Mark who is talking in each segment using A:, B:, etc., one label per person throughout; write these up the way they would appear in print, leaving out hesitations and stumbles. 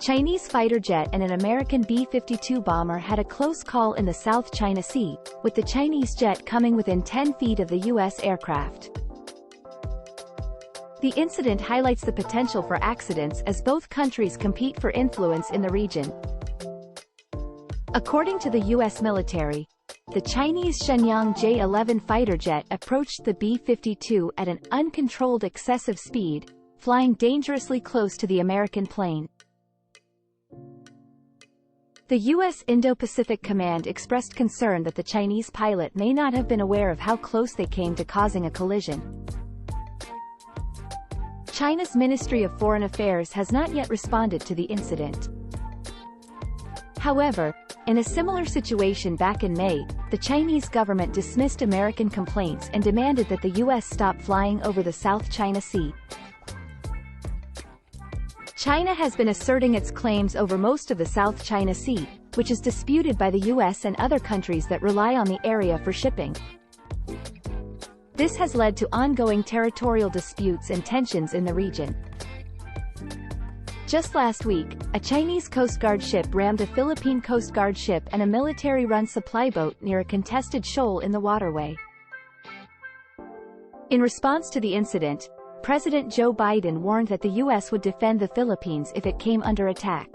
A: Chinese fighter jet and an American B-52 bomber had a close call in the South China Sea, with the Chinese jet coming within 10 feet of the U.S. aircraft. The incident highlights the potential for accidents as both countries compete for influence in the region. According to the U.S. military, the Chinese Shenyang J-11 fighter jet approached the B-52 at an uncontrolled excessive speed, flying dangerously close to the American plane. The U.S. Indo-Pacific Command expressed concern that the Chinese pilot may not have been aware of how close they came to causing a collision. China's Ministry of Foreign Affairs has not yet responded to the incident. However, in a similar situation back in May, the Chinese government dismissed American complaints and demanded that the U.S. stop flying over the South China Sea. China has been asserting its claims over most of the South China Sea, which is disputed by the U.S. and other countries that rely on the area for shipping. This has led to ongoing territorial disputes and tensions in the region. Just last week, a Chinese Coast Guard ship rammed a Philippine Coast Guard ship and a military-run supply boat near a contested shoal in the waterway. In response to the incident, President Joe Biden warned that the U.S. would defend the Philippines if it came under attack.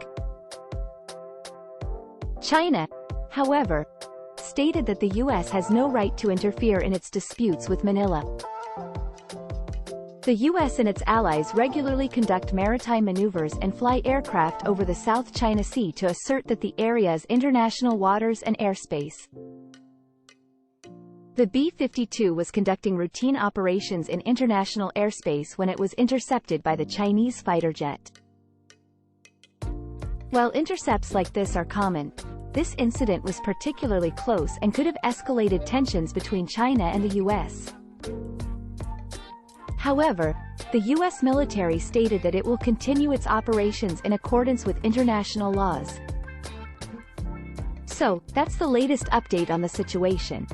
A: China, however, stated that the U.S. has no right to interfere in its disputes with Manila. The U.S. and its allies regularly conduct maritime maneuvers and fly aircraft over the South China Sea to assert that the area is international waters and airspace. The B-52 was conducting routine operations in international airspace when it was intercepted by the Chinese fighter jet. While intercepts like this are common, this incident was particularly close and could have escalated tensions between China and the U.S. However, the U.S. military stated that it will continue its operations in accordance with international laws. So, that's the latest update on the situation.